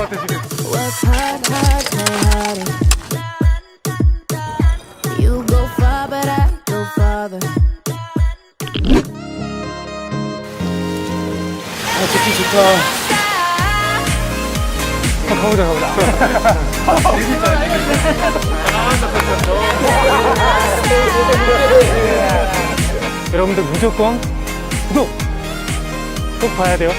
것 같아 지금. Work hard, hard, play harder. You go far, but I go farther. 아 좋지 좋다. 가보자 가보자. 여러분들 무조건 구독 꼭 봐야 돼요.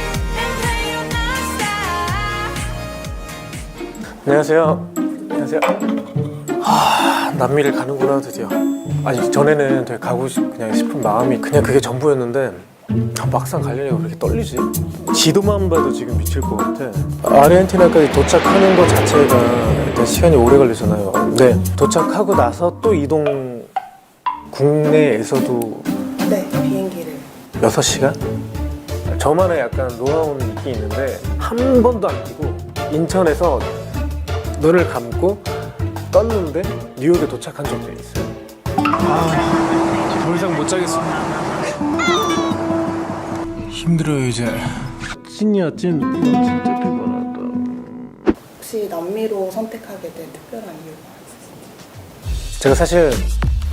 안녕하세요. 안녕하세요. 남미를 가는구나 드디어. 아니 전에는 되게 가고 싶은 마음이 그냥 그게 전부였는데 막상 가려니까 왜 이렇게 떨리지? 지도만 봐도 지금 미칠 것 같아. 아르헨티나까지 도착하는 것 자체가 일단 시간이 오래 걸리잖아요. 근데 도착하고 나서 또 이동, 국내에서도 네, 비행기를 6시간? 저만의 약간 노하우는 있긴 있는데 한 번도 안 끼고 인천에서 눈을 감고 떴는데 뉴욕에 도착한 적도 있어요. 더 이상 못 자겠어. 힘들어요 이제. 찐이야 찐. 진짜 피곤하다. 혹시 남미로 선택하게 된 특별한 이유가 있으신가요? 제가 사실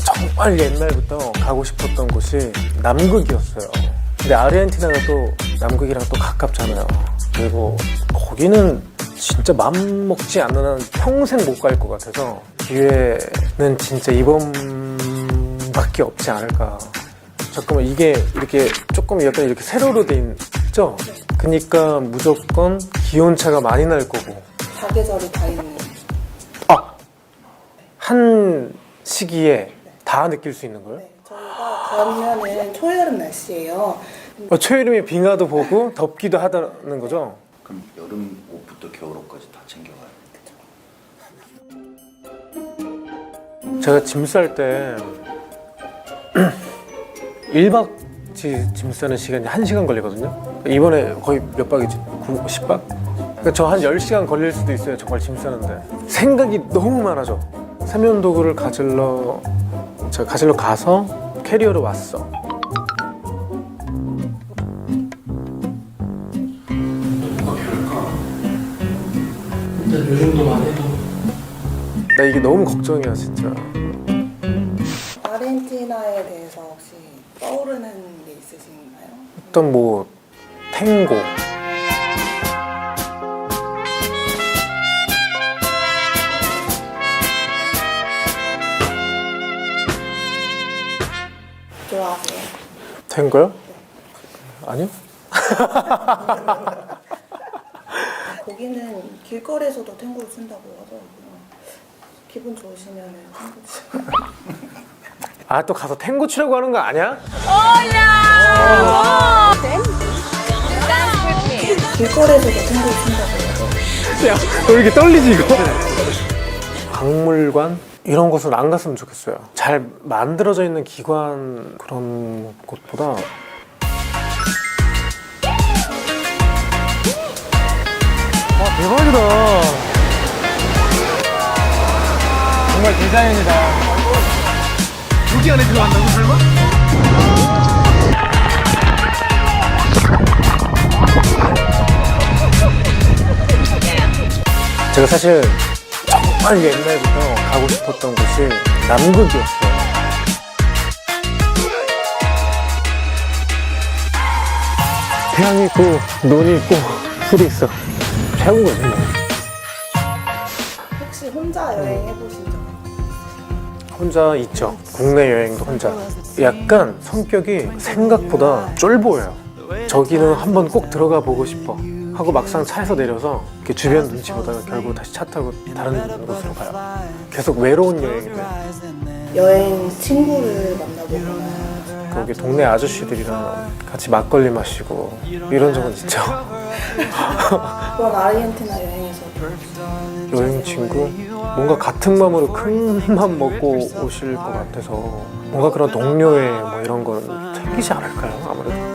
정말 옛날부터 가고 싶었던 곳이 남극이었어요. 근데 아르헨티나가 또 남극이랑 또 가깝잖아요. 그리고 거기는 진짜 맘 먹지 않는 한 평생 못 갈 것 같아서 기회는 진짜 이번밖에 없지 않을까. 잠깐만 이게 이렇게 조금 약간 이렇게 세로로 돼 있죠? 그니까 무조건 기온차가 많이 날 거고. 사계절이 다 있는. 한 시기에 다 느낄 수 있는 거예요? 네, 저희가 가면은 초여름 날씨예요. 초여름에 빙하도 보고 덥기도 하다는 거죠? 그럼 여름 옷부터 겨울 옷까지 다 챙겨가요? 제가 짐 쌀 때 1박 짐 싸는 시간이 1시간 걸리거든요. 이번에 거의 몇 박이지? 10박? 그러니까 저 한 10시간 걸릴 수도 있어요. 정말 짐 싸는데. 생각이 너무 많아져. 세면 도구를 제가 가지러 가서 캐리어로 왔어. 일단 요 정도만 해도 나 이게 너무 걱정이야 진짜. 아르헨티나에 대해서 혹시 떠오르는 게 있으신가요? 일단 뭐 탱고, 좋아하세요? 탱고요? 아니요? 거기는 길거리에서도 탱고를 춘다고 하더라고요. 기분 좋으시면 탱고 추. 아 또 가서 탱고 추려고 하는 거 아니야? 길거리에서도 탱고를 춘다고 하더라고요. 야, 왜 이렇게 떨리지 이거? 박물관? 이런 곳은 안 갔으면 좋겠어요. 잘 만들어져 있는 기관 그런 곳보다 와 대박이다. 정말 디자인이다. 여기 안에 들어간다고 설마? 제가 사실 정말 옛날부터 가고 싶었던 곳이 남극이었어요. 태양이 있고 눈이 있고 술이 있어. 최고인 거지. 혹시 혼자 여행해보신 적 있으세요? 혼자 있죠. 국내 여행도 혼자. 약간 성격이 생각보다 쫄보예요. 저기는 한번 꼭 들어가 보고 싶어 하고 막상 차에서 내려서 이렇게 주변 눈치 보다가 결국 다시 차 타고 다른 곳으로 가요. 계속 외로운 여행이 돼요. 여행 친구를 만나보거나 거기 동네 아저씨들이랑 같이 막걸리 마시고 이런 적은 있죠. 그런 아르헨티나 여행에서 여행 친구? 뭔가 같은 마음으로 큰 맘 먹고 오실 것 같아서 뭔가 그런 동료회 뭐 이런 건 생기지 않을까요? 아무래도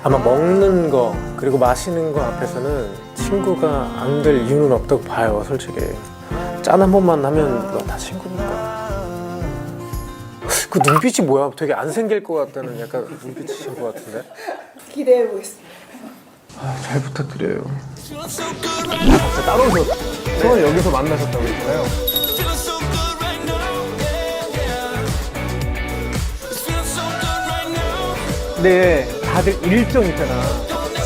아마 먹는 거 그리고 마시는 거 앞에서는 친구가 안 될 이유는 없다고 봐요. 솔직히 짠 한 번만 하면 뭐 다 친구니까. 그 눈빛이 뭐야? 되게 안 생길 것 같다는 약간 눈빛이신 것 같은데? 기대해보겠습니다. 잘 부탁드려요. 진짜 따로 오셨. 처음에 여기서 만나셨다고 했잖아요. 근데 다들 일정 있잖아.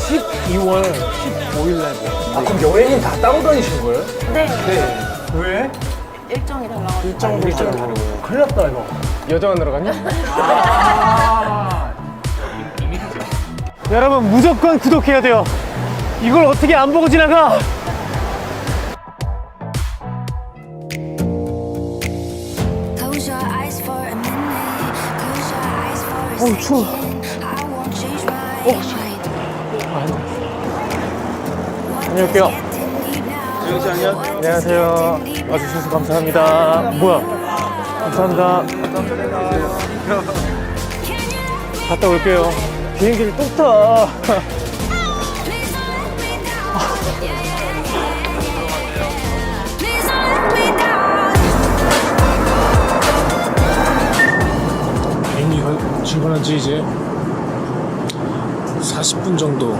12월 15일 날. 아, 그럼 여행은 다 따로 다니신 거예요? 네. 왜? 일정이 달라가지고. 일정이 다르고. 큰일 났다 이거. 여자 만나러 갔냐? 여러분 무조건 구독해야 돼요. 이걸 어떻게 안 보고 지나가? Close your eyes for a minute. Close your eyes for a 어우, 추워. second. I won't change my mind. 다녀올게요. 안녕하세요. 와주셔서 감사합니다. 뭐야? 감사합니다. 갔다 올게요. 비행기를 또 타. 비행기가 출발한 지 이제 40분 정도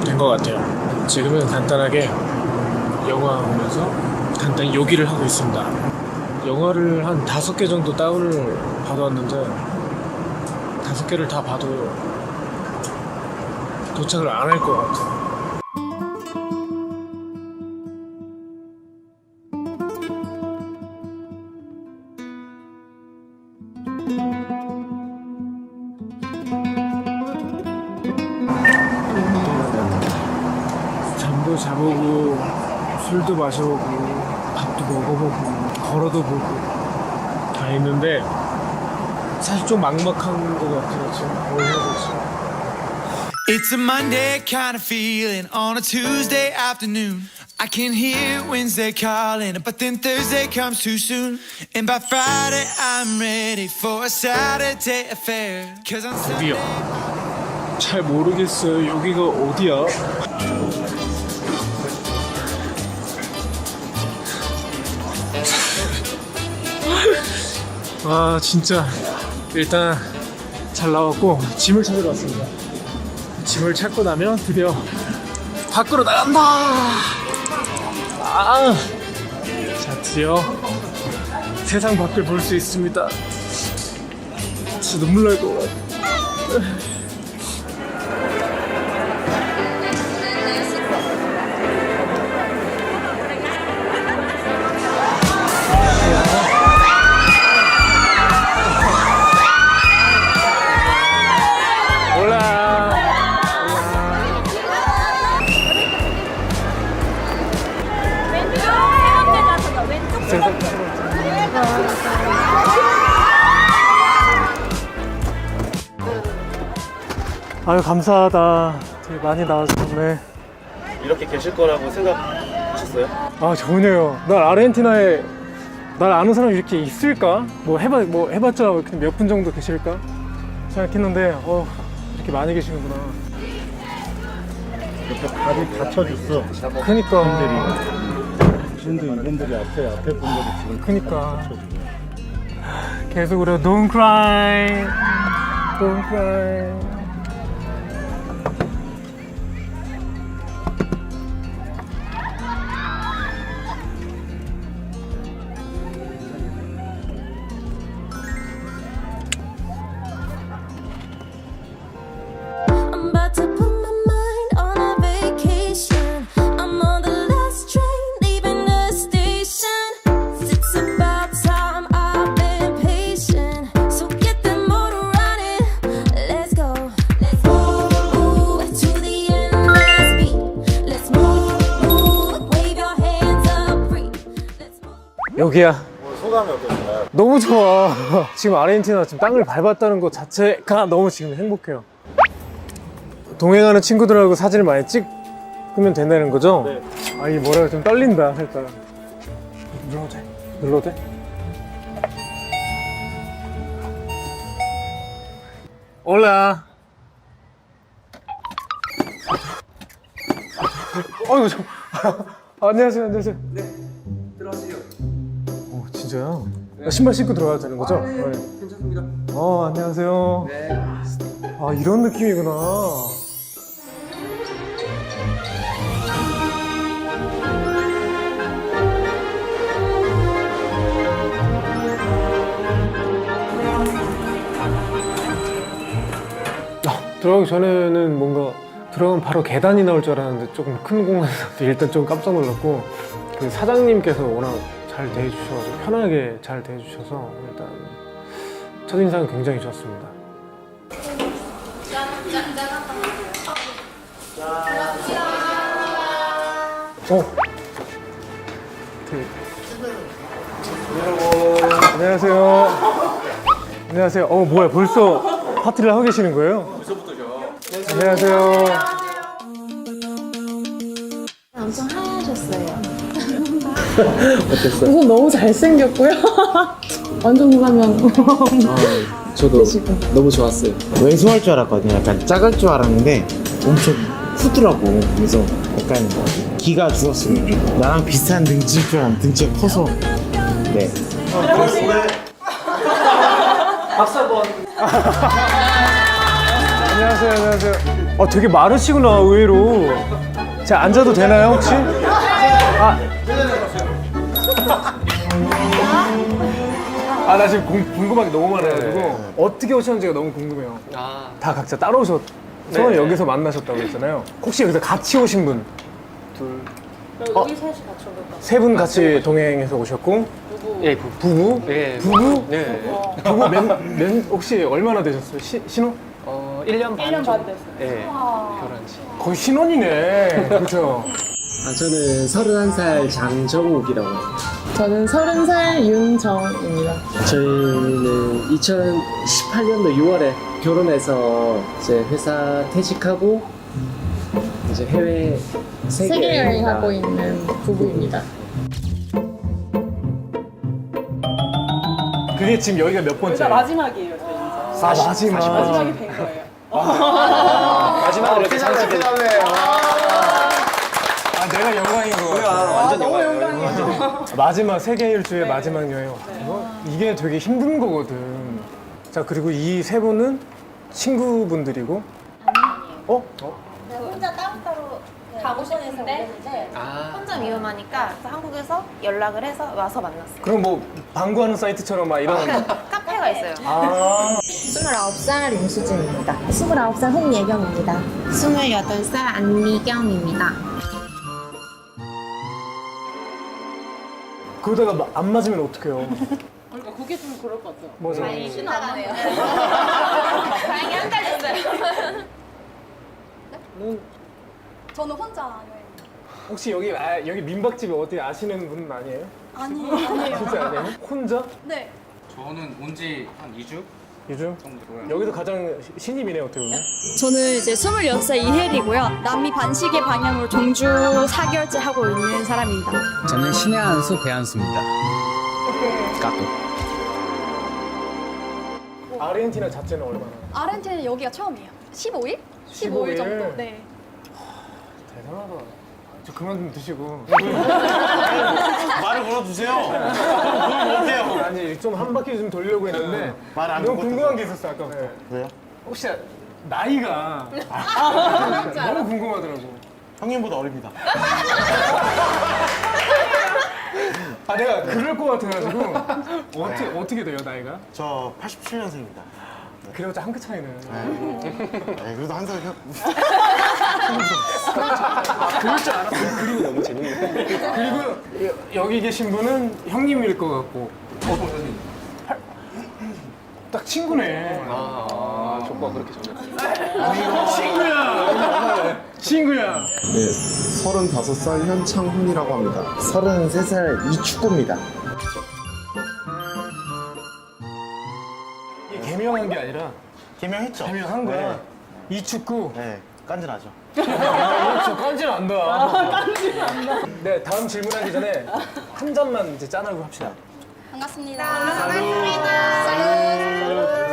된 것 같아요. 지금은 간단하게 영화 보면서 간단히 요기를 하고 있습니다. 영화를 한 5개 정도 다운을 받아왔는데 5개를 다 봐도 도착을 안 할 것 같아요. 잠도 자보고 술도 마셔보고 밥도 먹어보고 걸어도 보고 다 했는데 사실 좀 막막한 것 같아요. 지금 뭘 해야 될지. It's a Monday kind of feeling on a Tuesday afternoon. I can hear Wednesday calling, but then Thursday comes too soon. And by Friday I'm ready for a Saturday affair. Cause on 어디야? Sunday 잘 모르겠어요. 여기가 어디야? 아 진짜 일단 잘 나왔고 짐을 찾으러 왔습니다. 짐을 찾고 나면 드디어 밖으로 나간다. 자 드디어 세상 밖을 볼 수 있습니다. 진짜 눈물 날 것 같아. 아유 감사하다. 되게 많이 나와주셨네. 이렇게 계실 거라고 생각하셨어요? 아 전혀요. 날 아르헨티나에 날 아는 사람이 이렇게 있을까? 뭐 해봤자 몇 분 정도 계실까? 생각했는데 이렇게 많이 계시는구나. 이렇게 발이 받쳐줬어. 그니까. 이분들이 앞에 분들이 지금 그니까. 계속 그래. Don't cry. Don't cry. I'm about to put my mind on a vacation. I'm on the last train leaving the station. It's about time, I've been patient. So get the motor running. Let's go. Let's move to the endless beat. Let's move. Wave your hands up free. Let's move. 여기야. 소감이 어떠신가요? 너무 좋아. 지금 아르헨티나 지금 땅을 밟았다는 것 자체가 너무 지금 행복해요. 동행하는 친구들하고 사진을 많이 찍으면 된다는 거죠? 네. 아, 이 뭐라 좀 떨린다, 살짝. 눌러도 돼? 눌러도 돼? 올라. 어이구, 안녕하세요, 안녕하세요. 네, 들어가세요. 오, 진짜요? 신발 신고 들어가도 되는 거죠? 네. 괜찮습니다. 안녕하세요. 네. 아, 이런 느낌이구나. 들어가기 전에는 뭔가 들어가면 바로 계단이 나올 줄 알았는데 조금 큰 공간에서 일단 좀 깜짝 놀랐고 그 사장님께서 워낙 잘 대해주셔가지고 편하게 잘 대해주셔서 일단 첫인상은 굉장히 좋았습니다. 안녕하세요. 안녕하세요. 뭐야 벌써 파티를 하고 계시는 거예요? 벌써부터죠. 안녕하세요. 엄청 하얘졌어요. 어땠어요? 우선 너무 잘생겼고요. 완전 공감형. 저도 너무 좋았어요. 왜소할 줄 알았거든요. 약간 작을 줄 알았는데 엄청 크더라고. 그래서 약간 기가 죽었어요. 나랑 비슷한 등치일 줄 알았는데 등치가 커서. 네. 박수 한번. 안녕하세요. 안녕하세요. 되게 마르시구나 의외로. 제가 앉아도 되나요 혹시? 나 지금 궁금한 게 너무 많아가지고 어떻게 오셨는지가 너무 궁금해요. 다 각자 따로 오셔서 여기서 만나셨다고 했잖아요. 혹시 여기서 같이 오신 분? 여기 셋이 같이 오겠다. 세 분 같이 동행해서 오셨고 예, 부부? 네. 부부? 네. 부부 혹시 얼마나 되셨어요? 신혼? 1년 반 1년 정도. 반 됐어요. 예, 결혼한 지. 거의 신혼이네. 그렇죠? 저는 31살 장정욱이라고 합니다. 저는 30살 윤정입니다. 저희는 2018년도 6월에 결혼해서 이제 회사 퇴직하고 이제 해외 세계 여행하고 있는 부부입니다. 그게 지금 여기가 몇 번째? 여기가 마지막이에요, 저희 이제. 마지막이 된 거예요. 마지막으로 이렇게 장식해. 내가 영광인 거 같아. 완전 너무 영광이에요. 영광이에요. 마지막 세계 일주의 마지막 여행. 이게 되게 힘든 거거든. 자 그리고 이 세 분은 친구분들이고. 혼자 따로따로 가고 싶은데 혼자 위험하니까 그래서 한국에서 연락을 해서 와서 만났어요. 그럼 뭐 방구하는 사이트처럼 막 이런. 카페가 있어요. 29살 임수진입니다. 29살 홍예경입니다. 28살 안미경입니다. 그러다가 안 맞으면 어떡해요? 그러니까 그게 좀 그럴 것 같아요. 맞아. 나가네요. 다행히 한 달 됐어요. 저는 혼자 안 해요. 혹시 여기 민박집이 어디 아시는 분은 아니에요? 아니에요. 진짜 아니에요? 혼자? 네. 저는 온 지 한 2주 요즘? 정도. 여기서 가장 신입이네 어떻게 보면. 저는 이제 26살 이혜리고요. 남미 반시계 방향으로 종주 4개월째 하고 있는 사람입니다. 저는 신의 한수 배한수입니다. 까또. 아르헨티나 자체는 얼마나? 아르헨티나는 여기가 처음이에요. 15일? 15일 정도? 네. 대단하다. 저 그만 좀 드시고. 말을 걸어주세요. 그럼 어때요? 아니 좀 한 바퀴 좀 돌려고 했는데 말안 너무 듣고 궁금한 게 있었어 아까부터. 왜요? 혹시 나이가 너무 궁금하더라고. 형님보다 어립니다. 내가 그럴 것 같아가지고 어떻게 돼요 나이가? 저 87년생입니다. 그래봤자 한 끗 차이는. 그래도 한 살. 그럴 줄 알았어. 그리고 너무 재밌네. 그리고 여기 계신 분은 형님일 것 같고. 딱 친구네. 족보가 그렇게 정했어요. 친구야. 네, 35살 현창훈이라고 합니다. 33살 이축구입니다. 이게 개명한 게 아니라 개명했죠? 개명한 거야. 네. 이 축구. 네, 깐진하죠. 저 깐질 안다. 깐질 안다. 네, 다음 질문하기 전에 한 잔만 이제 짠하고 합시다. 반갑습니다.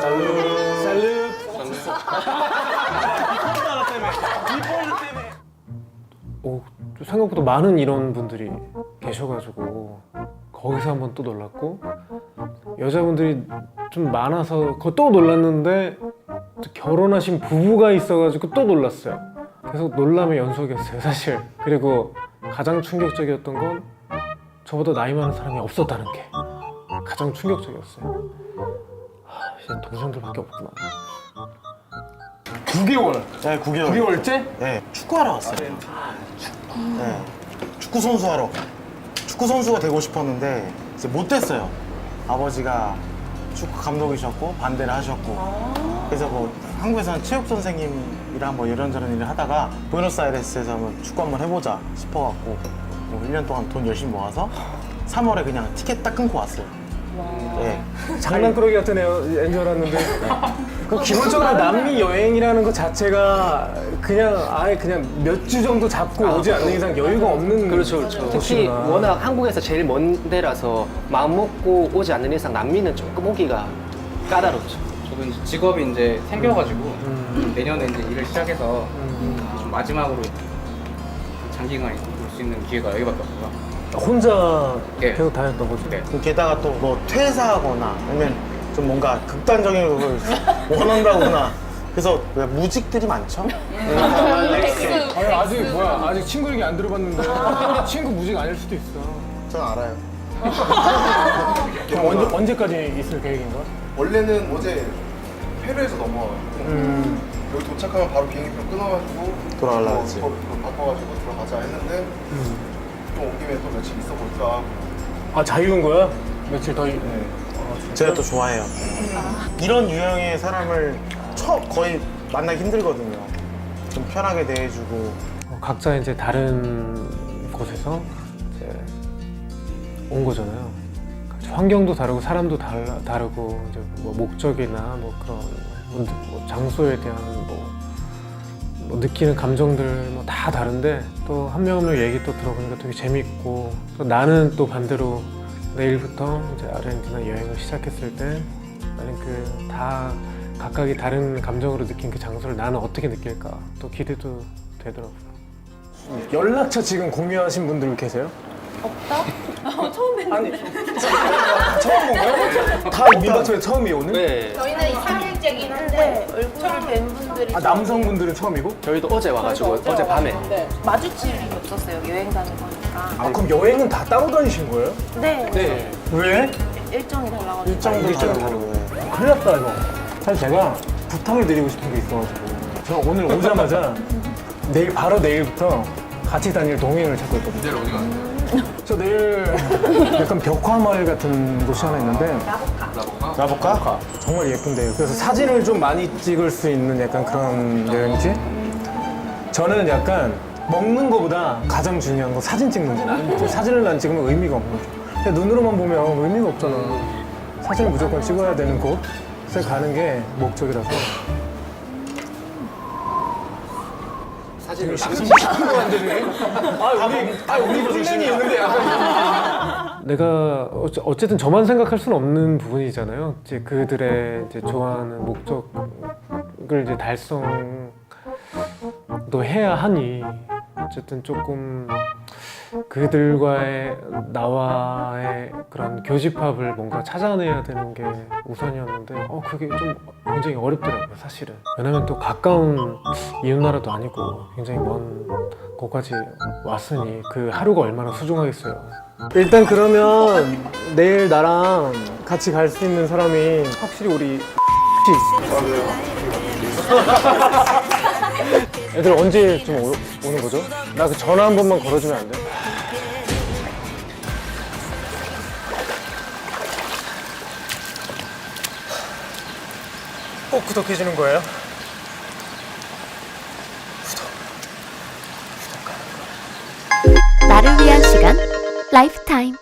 살루. 생각보다 많은 이런 분들이 계셔가지고 거기서 한번 또 놀랐고 여자분들이 좀 많아서 또 놀랐는데 또 결혼하신 부부가 있어가지고 또 놀랐어요. 계속 놀람의 연속이었어요 사실. 그리고 가장 충격적이었던 건 저보다 나이 많은 사람이 없었다는 게 가장 충격적이었어요. 이제 동생들밖에 없구나. 9개월. 네, 9개월. 9개월째? 네, 축구하러 왔어요. 네, 축구 선수하러. 축구 선수가 되고 싶었는데 이제 못 됐어요. 아버지가 축구 감독이셨고 반대를 하셨고. 그래서 뭐 한국에서는 체육 선생님이랑 뭐 이런저런 일을 하다가 부에노스아이레스에서 한번 축구 한번 해보자 싶어갖고 뭐 1년 동안 돈 열심히 모아서 3월에 그냥 티켓 딱 끊고 왔어요. 네. 장난꾸러기 같은 애인 줄 알았는데 그 기본적으로 남미 여행이라는 것 자체가 그냥 아예 그냥 몇 주 정도 잡고 오지 않는 이상 여유가 없는 그렇죠. 특히 곳이구나. 워낙 한국에서 제일 먼 데라서 마음 먹고 오지 않는 이상 남미는 조금 오기가 까다롭죠. 저도 이제 직업이 이제 생겨가지고 내년에 이제 일을 시작해서 좀 마지막으로 장기간 올 수 있는 기회가 여기밖에 없어서. 혼자 네. 계속 다녔던 거죠? 네. 그 게다가 또 뭐 퇴사하거나 아니면 좀 뭔가 극단적인 걸 원한다거나 그래서 왜 무직들이 많죠? 아니, 아직 친구 얘기 안 들어봤는데 친구 무직 아닐 수도 있어. 전 알아요. 그럼 언제까지 있을 계획인가? 원래는 어제 페루에서 넘어와가지고 여기 도착하면 바로 비행기표 끊어가지고 돌아가려고 했지. 바꿔가지고 들어가자 했는데 좀 온 김에 또 며칠 있어 볼까 하고. 아 자유인 거야? 며칠 더 제가 또 좋아해요. 이런 유형의 사람을 거의 만나기 힘들거든요. 좀 편하게 대해주고. 각자 이제 다른 곳에서 이제 온 거잖아요. 환경도 다르고 사람도 다르고 이제 뭐 목적이나 뭐 그런 뭐 장소에 대한 뭐 느끼는 감정들 뭐 다 다른데 또 한 명 한 명 얘기 또 들어보니까 되게 재밌고 또 나는 또 반대로 내일부터 이제 아르헨티나 여행을 시작했을 때 나는 그 다 각각이 다른 감정으로 느낀 그 장소를 나는 어떻게 느낄까 또 기대도 되더라고요. 연락처 지금 공유하신 분들 계세요? 없다? 처음 뵀는데. 처음 본 거야? 다 민박촌에 처음이에요 오늘? 네. 저희는 3일째긴 한데 얼굴을 뵌 분들이 아 남성분들은 처음이고? 저희도 어제 와가지고 어제 밤에. 마주칠 일이 없었어요. 여행 다니고 하니까. 아 그럼 여행은 다 따로 다니신 거예요? 네. 네. 왜? 일정이 달라가지고. 일정도 다르고. 큰일 났다 이거. 사실 제가 부탁을 드리고 싶은 게 있어가지고 저 오늘 오자마자 바로 내일부터 같이 다닐 동행을 찾고 있거든요. 내일 어디 가요? 저 내일 약간 벽화마을 같은 곳이 하나 있는데 나볼까? 정말 예쁜데요. 그래서 사진을 좀 많이 찍을 수 있는 약간 그런 여행지? 저는 약간 먹는 거보다 가장 중요한 건 사진 찍는 거. 사진을 안 찍으면 의미가 없는 거죠. 근데 눈으로만 보면 의미가 없잖아. 사진을 무조건 찍어야 되는 곳에 가는 게 목적이라서. 사진을 우리 플랜이 있는데 내가 어쨌든 저만 생각할 수는 없는 부분이잖아요. 이제 그들의 이제 좋아하는 목적을 이제 달성도 해야 하니 어쨌든 조금 그들과의 나와의 그런 교집합을 뭔가 찾아내야 되는 게 우선이었는데 그게 좀 굉장히 어렵더라고요 사실은. 왜냐면 또 가까운 이웃나라도 아니고 굉장히 먼 곳까지 왔으니 그 하루가 얼마나 소중하겠어요. 일단 그러면 내일 나랑 같이 갈 수 있는 사람이 확실히 우리 애들 언제 좀 오는 거죠? 나 그 전화 한 번만 걸어주면 안 돼? 꼭 구독해주는 거예요? 나를 위한 시간 라이프타임.